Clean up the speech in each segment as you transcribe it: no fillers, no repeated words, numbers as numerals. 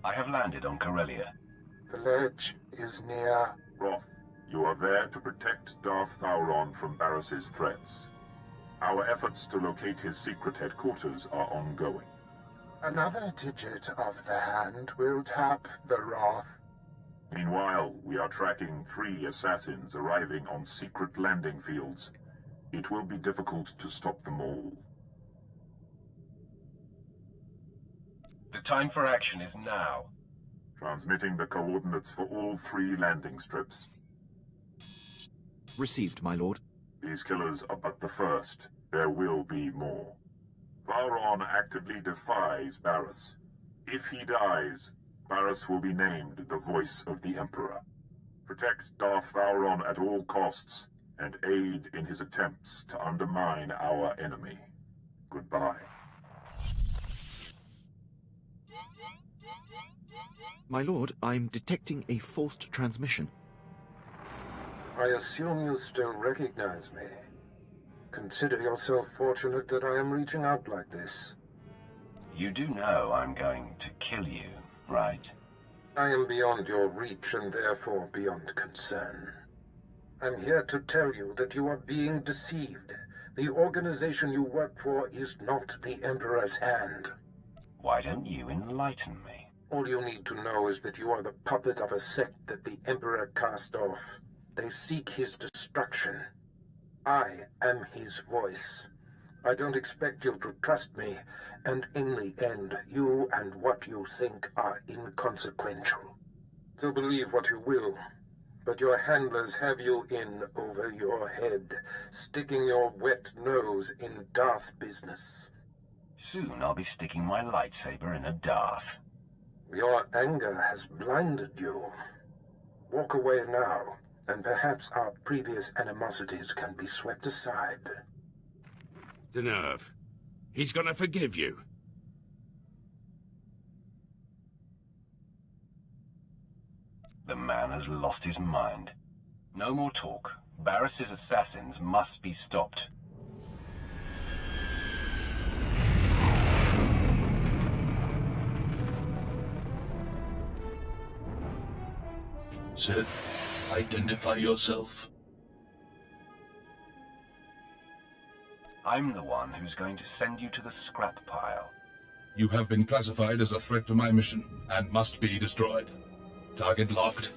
I have landed on Corellia. The ledge is near. Roth, you are there to protect Darth Vowron from Barris's threats. Our efforts to locate his secret headquarters are ongoing. Another digit of the hand will tap the Roth. Meanwhile, we are tracking 3 assassins arriving on secret landing fields. It will be difficult to stop them all. The time for action is now. Transmitting the coordinates for all 3 landing strips. Received, my lord. These killers are but the first. There will be more. Vowron actively defies Barris. If he dies, Barris will be named the Voice of the Emperor. Protect Darth Vowron at all costs, and aid in his attempts to undermine our enemy. Goodbye. My lord, I'm detecting a forced transmission. I assume you still recognize me. Consider yourself fortunate that I am reaching out like this. You do know I'm going to kill you, right? I am beyond your reach and therefore beyond concern. I'm here to tell you that you are being deceived. The organization you work for is not the Emperor's hand. Why don't you enlighten me? All you need to know is that you are the puppet of a sect that the Emperor cast off. They seek his destruction. I am his voice. I don't expect you to trust me, and in the end, you and what you think are inconsequential. So believe what you will, but your handlers have you in over your head, sticking your wet nose in Darth business. Soon I'll be sticking my lightsaber in a Darth. Your anger has blinded you. Walk away now, and perhaps our previous animosities can be swept aside. The nerve. He's gonna forgive you. The man has lost his mind. No more talk. Barris's assassins must be stopped. Sith, identify yourself. I'm the one who's going to send you to the scrap pile. You have been classified as a threat to my mission, and must be destroyed. Target locked.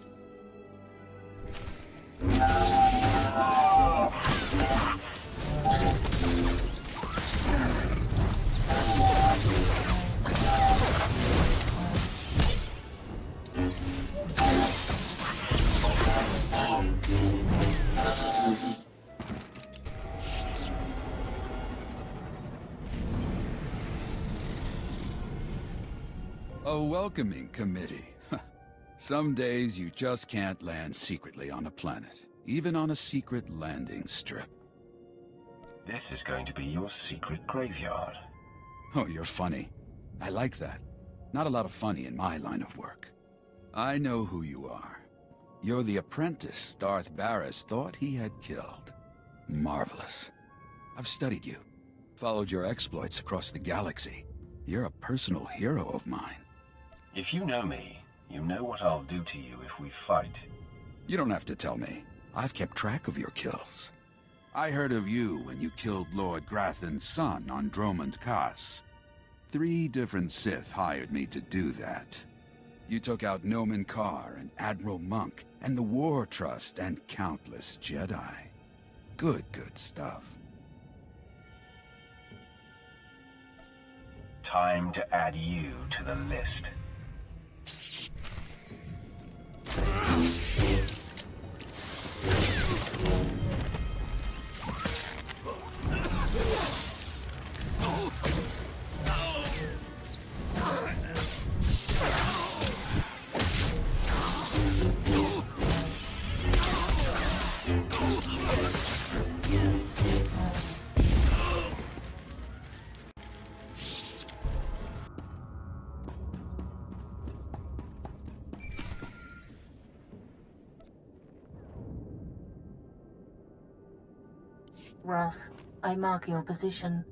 A welcoming committee. Some days you just can't land secretly on a planet, even on a secret landing strip. This is going to be your secret graveyard. Oh, you're funny. I like that. Not a lot of funny in my line of work. I know who you are. You're the apprentice Darth Barris thought he had killed. Marvelous. I've studied you, followed your exploits across the galaxy. You're a personal hero of mine. If you know me, you know what I'll do to you if we fight. You don't have to tell me. I've kept track of your kills. I heard of you when you killed Lord Grathan's son on Dromund Kaas. 3 different Sith hired me to do that. You took out Nomen Karr and Admiral Monk, and the War Trust, and countless Jedi. Good stuff. Time to add you to the list. Roth, I mark your position.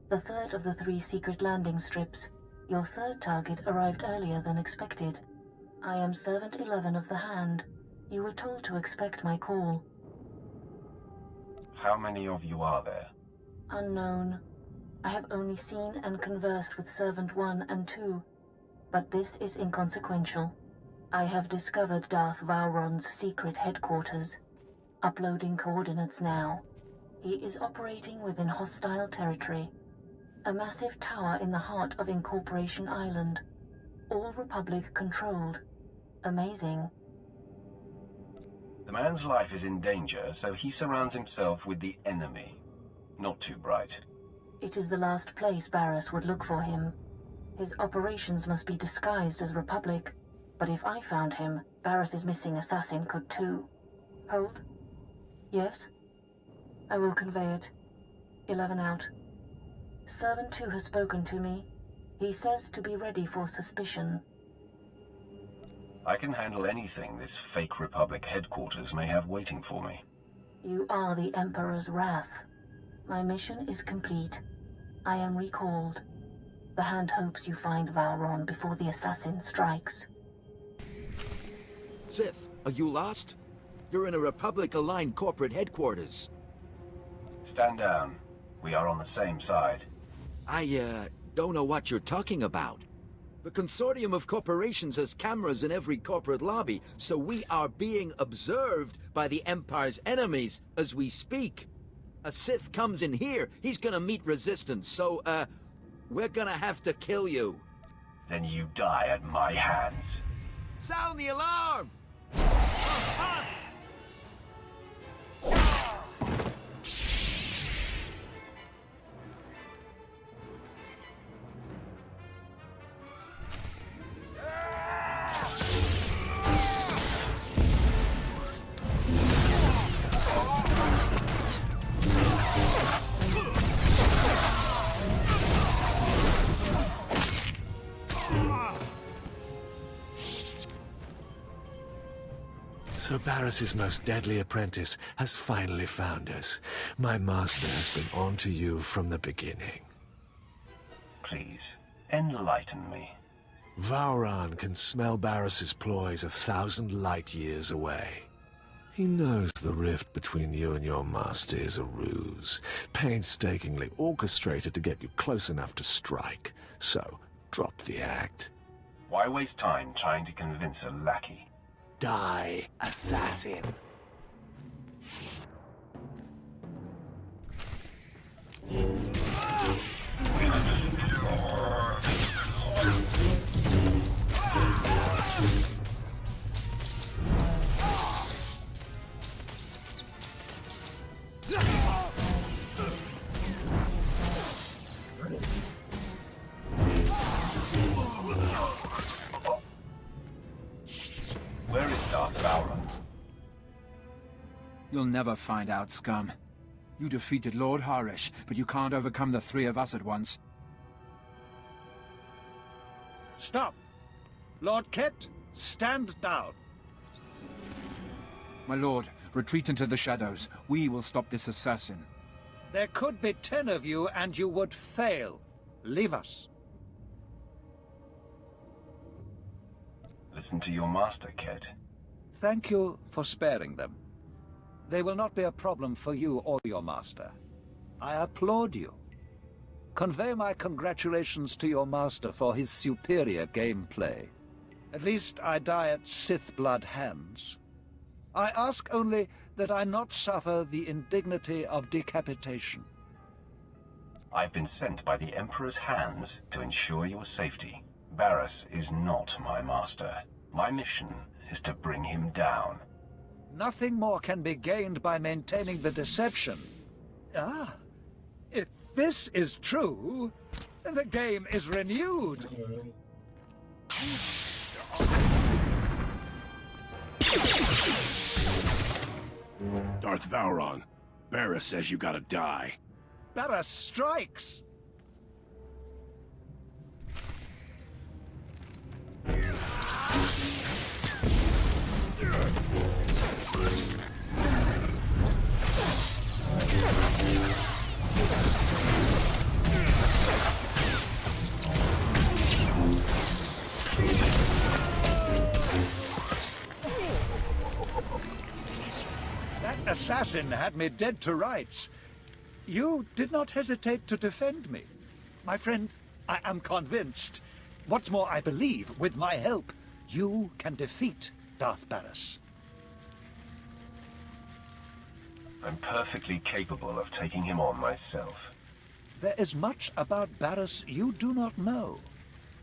The third of the 3 secret landing strips. Your third target arrived earlier than expected. I am Servant 11 of the Hand. You were told to expect my call. How many of you are there? Unknown. I have only seen and conversed with Servant 1 and 2, but this is inconsequential. I have discovered Darth Vowron's secret headquarters. Uploading coordinates now. He is operating within hostile territory. A massive tower in the heart of Incorporation Island. All Republic controlled. Amazing. The man's life is in danger, so he surrounds himself with the enemy. Not too bright. It is the last place Barriss would look for him. His operations must be disguised as Republic, but if I found him, Barriss's missing assassin could too. Hold. Yes? I will convey it. 11 out. Servant 2 has spoken to me. He says to be ready for suspicion. I can handle anything this fake Republic headquarters may have waiting for me. You are the Emperor's wrath. My mission is complete. I am recalled. The Hand hopes you find Vowron before the assassin strikes. Sith, are you lost? You're in a Republic-aligned corporate headquarters. Stand down. We are on the same side. I, don't know what you're talking about. The consortium of corporations has cameras in every corporate lobby, so we are being observed by the Empire's enemies as we speak. A Sith comes in here, he's gonna meet resistance, so, we're gonna have to kill you. Then you die at my hands. Sound the alarm! So Barriss's most deadly apprentice has finally found us. My master has been on to you from the beginning. Please, enlighten me. Vowron can smell Barriss's ploys 1,000 light years away. He knows the rift between you and your master is a ruse, painstakingly orchestrated to get you close enough to strike. So, drop the act. Why waste time trying to convince a lackey? Die, assassin. Where is Darth Vowron? You'll never find out, scum. You defeated Lord Harish, but you can't overcome the three of us at once. Stop! Lord Ket, stand down. My lord, retreat into the shadows. We will stop this assassin. There could be 10 of you, and you would fail. Leave us. Listen to your master, Ked. Thank you for sparing them. They will not be a problem for you or your master. I applaud you. Convey my congratulations to your master for his superior gameplay. At least I die at Sith blood hands. I ask only that I not suffer the indignity of decapitation. I've been sent by the Emperor's hands to ensure your safety. Barriss is not my master. My mission is to bring him down. Nothing more can be gained by maintaining the deception. Ah, if this is true, the game is renewed. Darth Vowron, Barriss says you gotta die. Barriss strikes! assassin had me dead to rights. You did not hesitate to defend me. My friend, I am convinced. What's more, I believe, with my help, you can defeat Darth Barris. I'm perfectly capable of taking him on myself. There is much about Barris you do not know.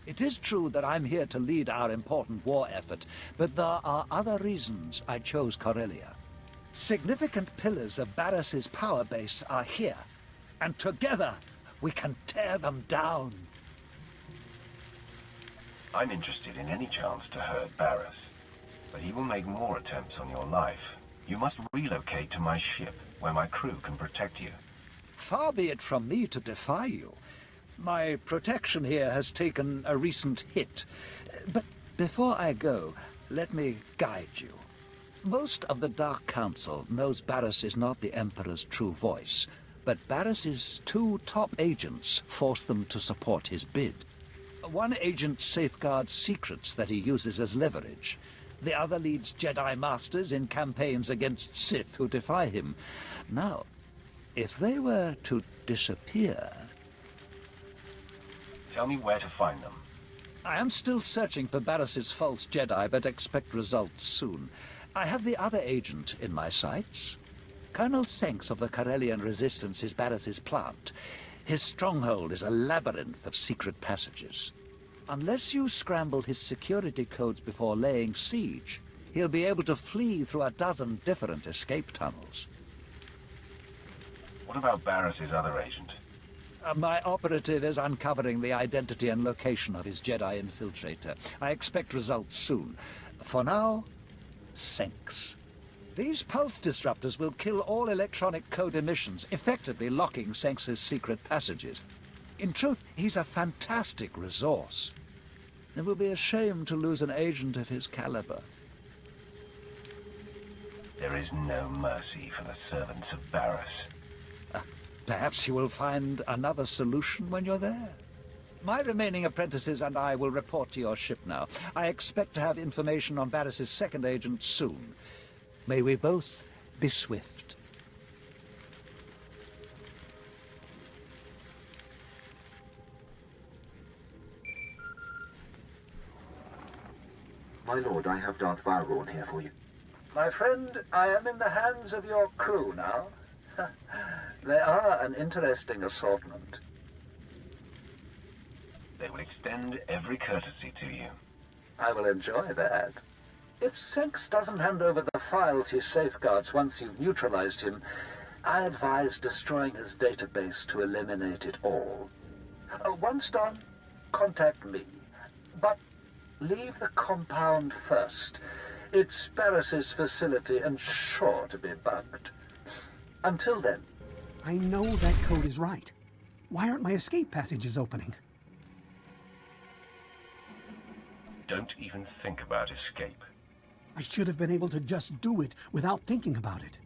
It is true that I'm here to lead our important war effort, but there are other reasons I chose Corellia. Significant pillars of Barris's power base are here, and together we can tear them down. I'm interested in any chance to hurt Barris, but he will make more attempts on your life. You must relocate to my ship, where my crew can protect you. Far be it from me to defy you. My protection here has taken a recent hit. But before I go, let me guide you. Most of the Dark Council knows Barris is not the Emperor's true voice, but Barris's 2 top agents force them to support his bid. One agent safeguards secrets that he uses as leverage. The other leads Jedi Masters in campaigns against Sith who defy him. Now, if they were to disappear... Tell me where to find them. I am still searching for Barris's false Jedi, but expect results soon. I have the other agent in my sights. Colonel Senks of the Corellian Resistance is Barris's plant. His stronghold is a labyrinth of secret passages. Unless you scramble his security codes before laying siege, he'll be able to flee through a dozen different escape tunnels. What about Barris's other agent? My operative is uncovering the identity and location of his Jedi infiltrator. I expect results soon. For now, Senks. These pulse disruptors will kill all electronic code emissions, effectively locking Senks's secret passages. In truth, he's a fantastic resource. It will be a shame to lose an agent of his caliber. There is no mercy for the servants of Barris. Perhaps you will find another solution when you're there. My remaining apprentices and I will report to your ship now. I expect to have information on Barris's second agent soon. May we both be swift. My lord, I have Darth Vowrawn here for you. My friend, I am in the hands of your crew now. They are an interesting assortment. They will extend every courtesy to you. I will enjoy that. If Senks doesn't hand over the files he safeguards once you've neutralized him, I advise destroying his database to eliminate it all. Once done, contact me. But leave the compound first. It's Barris's facility and sure to be bugged. Until then. I know that code is right. Why aren't my escape passages opening? Don't even think about escape. I should have been able to just do it without thinking about it.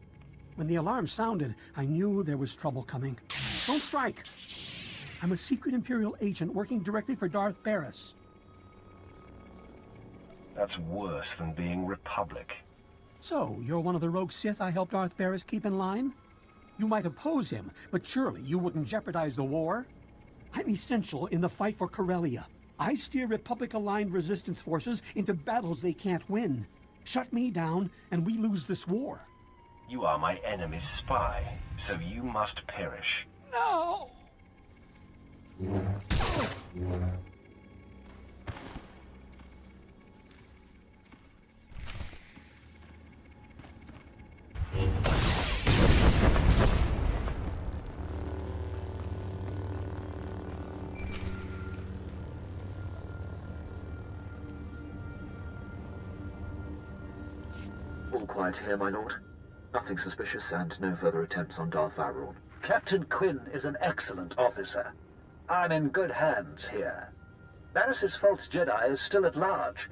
When the alarm sounded, I knew there was trouble coming. Don't strike! I'm a secret Imperial agent working directly for Darth Barris. That's worse than being Republic. So, you're one of the rogue Sith I helped Darth Barris keep in line? You might oppose him, but surely you wouldn't jeopardize the war? I'm essential in the fight for Corellia. I steer Republic-aligned resistance forces into battles they can't win. Shut me down, and we lose this war. You are my enemy's spy, so you must perish. No! All quiet here, my lord. Nothing suspicious and no further attempts on Darth Vowrawn. Captain Quinn is an excellent officer. I'm in good hands here. Barris's false Jedi is still at large.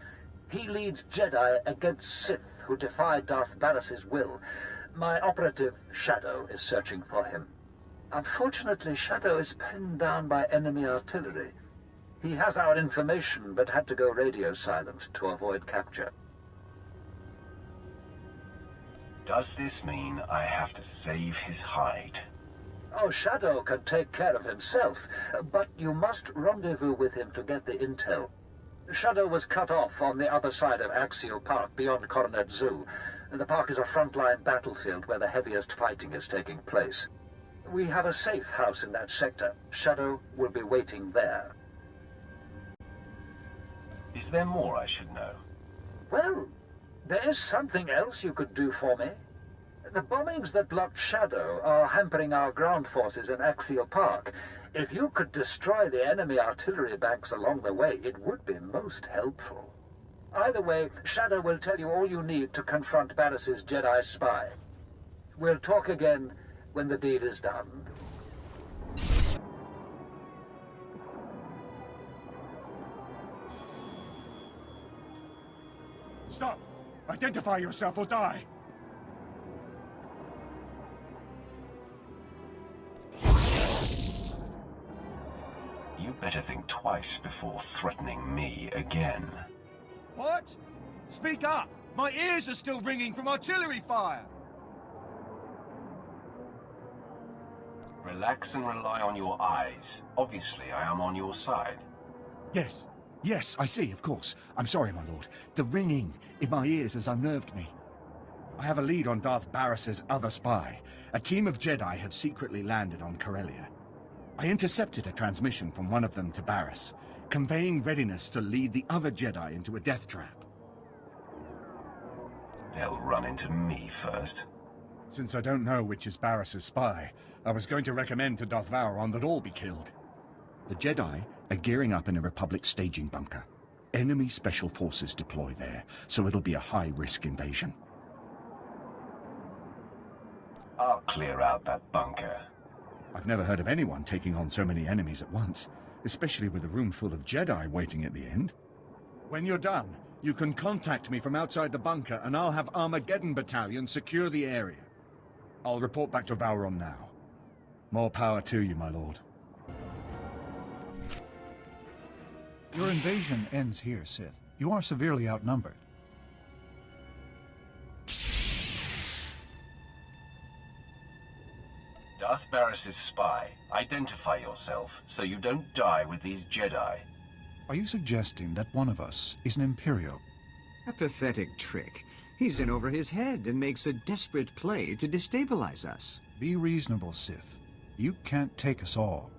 He leads Jedi against Sith who defy Darth Barris's will. My operative, Shadow, is searching for him. Unfortunately, Shadow is pinned down by enemy artillery. He has our information, but had to go radio silent to avoid capture. Does this mean I have to save his hide? Oh, Shadow can take care of himself, but you must rendezvous with him to get the intel. Shadow was cut off on the other side of Axial Park, beyond Coronet Zoo. The park is a frontline battlefield where the heaviest fighting is taking place. We have a safe house in that sector. Shadow will be waiting there. Is there more I should know? Well, there is something else you could do for me. The bombings that blocked Shadow are hampering our ground forces in Axial Park. If you could destroy the enemy artillery banks along the way, it would be most helpful. Either way, Shadow will tell you all you need to confront Barris's Jedi spy. We'll talk again when the deed is done. Stop! Identify yourself or die! You better think twice before threatening me again. What? Speak up! My ears are still ringing from artillery fire! Relax and rely on your eyes. Obviously, I am on your side. Yes. Yes, I see, of course. I'm sorry, my lord. The ringing in my ears has unnerved me. I have a lead on Darth Barris's other spy. A team of Jedi had secretly landed on Corellia. I intercepted a transmission from one of them to Barris, conveying readiness to lead the other Jedi into a death trap. They'll run into me first. Since I don't know which is Barris's spy, I was going to recommend to Darth Vowron that all be killed. The Jedi are gearing up in a Republic staging bunker. Enemy special forces deploy there, so it'll be a high-risk invasion. I'll clear out that bunker. I've never heard of anyone taking on so many enemies at once, especially with a room full of Jedi waiting at the end. When you're done, you can contact me from outside the bunker and I'll have Armageddon Battalion secure the area. I'll report back to Vowron now. More power to you, my lord. Your invasion ends here, Sith. You are severely outnumbered. Darth Barris's spy, identify yourself so you don't die with these Jedi. Are you suggesting that one of us is an Imperial? A pathetic trick. He's in over his head and makes a desperate play to destabilize us. Be reasonable, Sith. You can't take us all.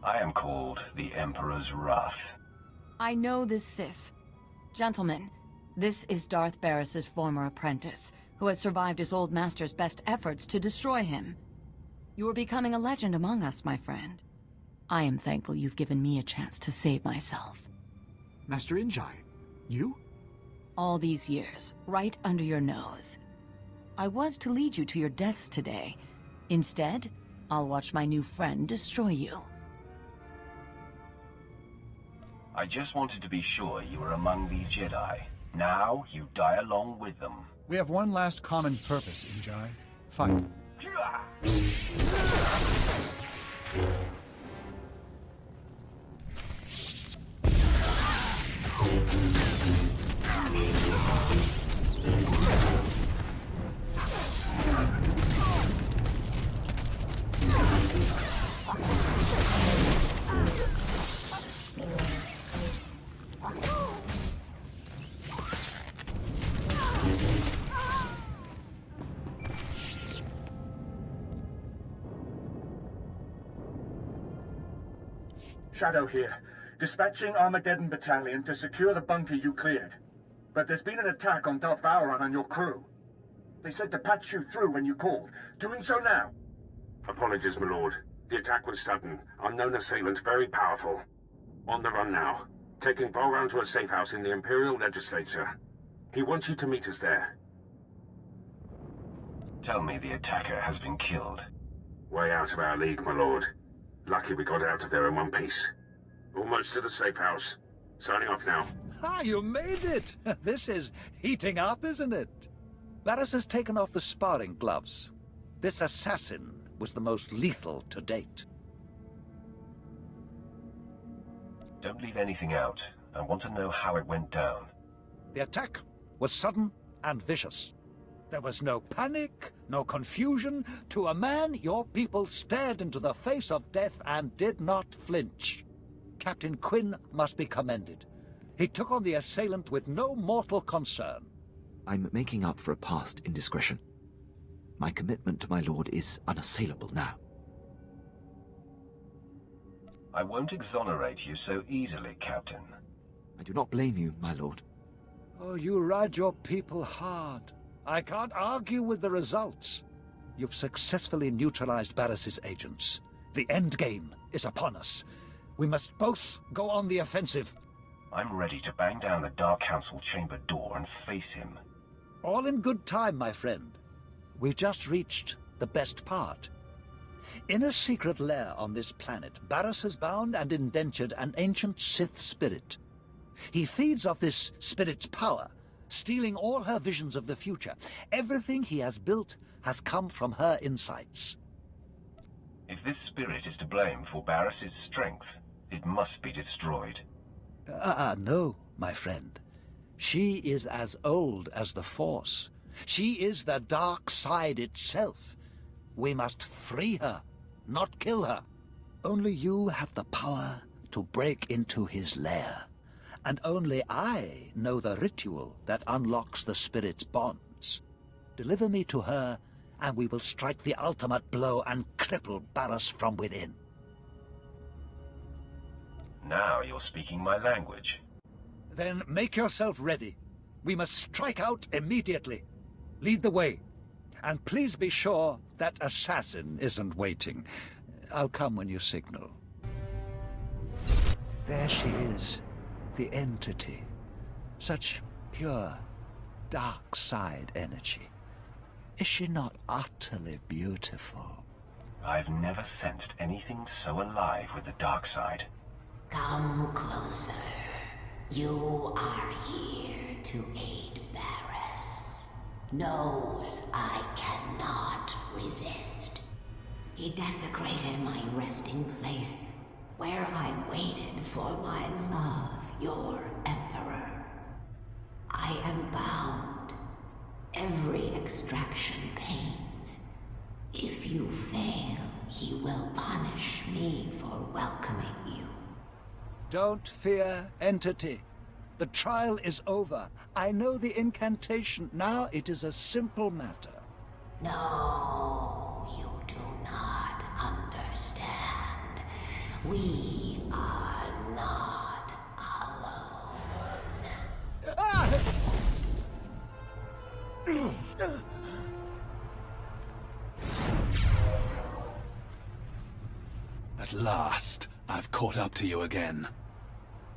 I am called the Emperor's Wrath. I know this Sith. Gentlemen, this is Darth Barris's former apprentice, who has survived his old master's best efforts to destroy him. You are becoming a legend among us, my friend. I am thankful you've given me a chance to save myself. Master Injai, you? All these years, right under your nose. I was to lead you to your deaths today. Instead, I'll watch my new friend destroy you. I just wanted to be sure you were among these Jedi. Now, you die along with them. We have one last common purpose, Injai. Fight. Shadow here, dispatching Armageddon Battalion to secure the bunker you cleared. But there's been an attack on Darth Vowron and your crew. They said to patch you through when you called. Doing so now. Apologies, my lord. The attack was sudden. Unknown assailant, very powerful. On the run now. Taking Vowron to a safe house in the Imperial Legislature. He wants you to meet us there. Tell me the attacker has been killed. Way out of our league, my lord. Lucky we got out of there in one piece. Almost to the safe house. Signing off now. Ah, you made it! This is heating up, isn't it? Barris has taken off the sparring gloves. This assassin was the most lethal to date. Don't leave anything out. I want to know how it went down. The attack was sudden and vicious. There was no panic, no confusion. To a man, your people stared into the face of death and did not flinch. Captain Quinn must be commended. He took on the assailant with no mortal concern. I'm making up for a past indiscretion. My commitment to my lord is unassailable now. I won't exonerate you so easily, Captain. I do not blame you, my lord. Oh, you ride your people hard. I can't argue with the results. You've successfully neutralized Barris's agents. The end game is upon us. We must both go on the offensive. I'm ready to bang down the Dark Council chamber door and face him. All in good time, my friend. We've just reached the best part. In a secret lair on this planet, Barris has bound and indentured an ancient Sith spirit. He feeds off this spirit's power, stealing all her visions of the future. Everything he has built has come from her insights. If this spirit is to blame for Barris's strength, it must be destroyed. No, my friend. She is as old as the Force. She is the dark side itself. We must free her, not kill her. Only you have the power to break into his lair. And only I know the ritual that unlocks the spirit's bonds. Deliver me to her, and we will strike the ultimate blow and cripple Barris from within. Now you're speaking my language. Then make yourself ready. We must strike out immediately. Lead the way. And please be sure that assassin isn't waiting. I'll come when you signal. There she is. The entity. Such pure, dark side energy. Is she not utterly beautiful? I've never sensed anything so alive with the dark side. Come closer. You are here to aid Barris. Knows I cannot resist. He desecrated my resting place, where I waited for my love, your Emperor. I am bound. Every extraction pains. If you fail, he will punish me for welcoming you. Don't fear, entity. The trial is over. I know the incantation. Now it is a simple matter. No, you do not understand. We are not alone. At last, I've caught up to you again.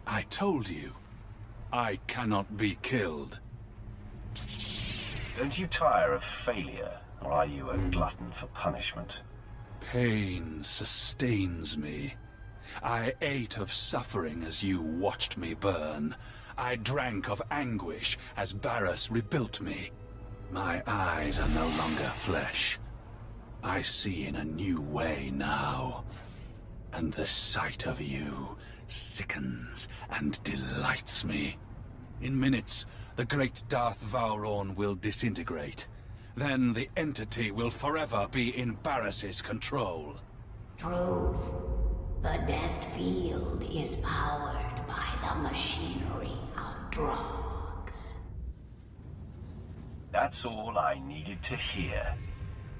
I told you, I cannot be killed. Don't you tire of failure, or are you a glutton for punishment? Pain sustains me. I ate of suffering as you watched me burn. I drank of anguish as Barris rebuilt me. My eyes are no longer flesh. I see in a new way now. And the sight of you sickens and delights me. In minutes, the great Darth Vowron will disintegrate. Then the entity will forever be in Barris's control. Truth. The death field is powered by the machinery of drugs. That's all I needed to hear.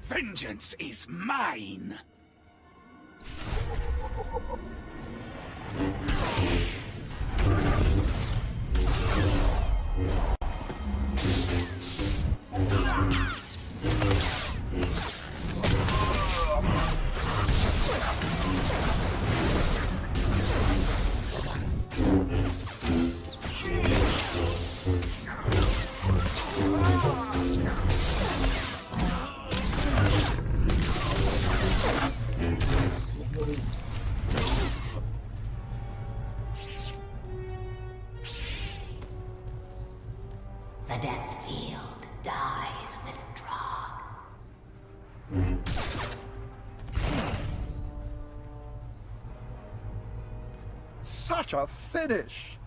Vengeance is mine! The death field dies with Drog. Such a finish!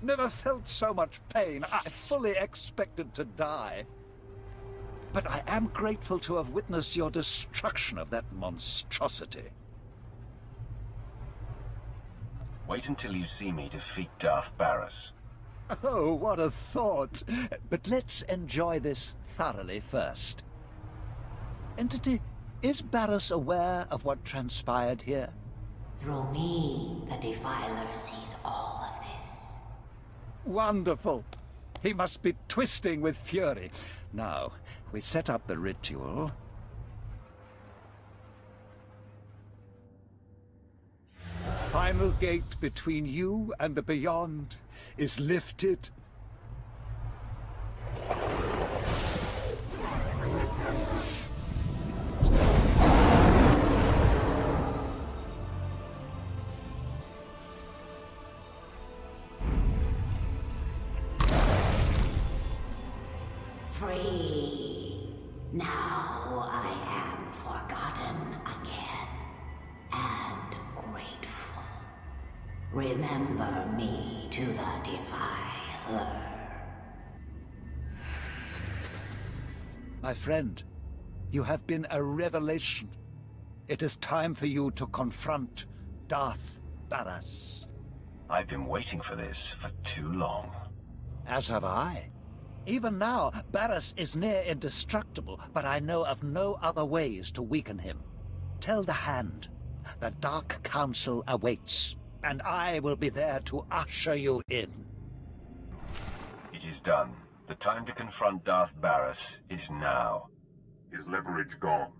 Never felt so much pain. I fully expected to die. But I am grateful to have witnessed your destruction of that monstrosity. Wait until you see me defeat Darth Barris. Oh, what a thought! But let's enjoy this thoroughly first. Entity, is Barris aware of what transpired here? Through me, the Defiler sees all of this. Wonderful! He must be twisting with fury. Now, we set up the ritual. The final gate between you and the beyond is lifted. Free. Now I am forgotten again. And grateful. Remember me to the Defiler. My friend, you have been a revelation. It is time for you to confront Darth Barris. I've been waiting for this for too long. As have I. Even now, Barris is near indestructible, but I know of no other ways to weaken him. Tell the Hand, the Dark Council awaits, and I will be there to usher you in. It is done. The time to confront Darth Barris is now. His leverage gone.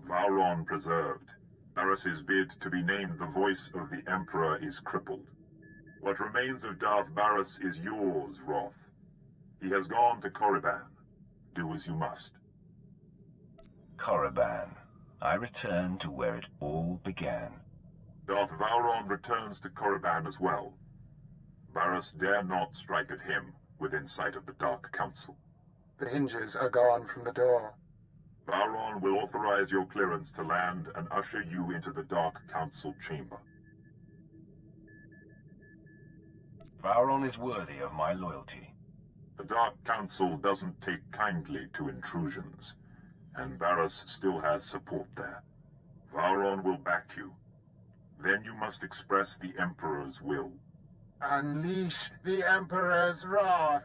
Vowron preserved. Barris's bid to be named the voice of the Emperor is crippled. What remains of Darth Barris is yours, Roth. He has gone to Korriban. Do as you must. Korriban. I return to where it all began. Darth Vowron returns to Korriban as well. Barris dare not strike at him within sight of the Dark Council. The hinges are gone from the door. Vowron will authorize your clearance to land and usher you into the Dark Council chamber. Vowron is worthy of my loyalty. The Dark Council doesn't take kindly to intrusions, and Barris still has support there. Vowron will back you. Then you must express the Emperor's will. Unleash the Emperor's wrath!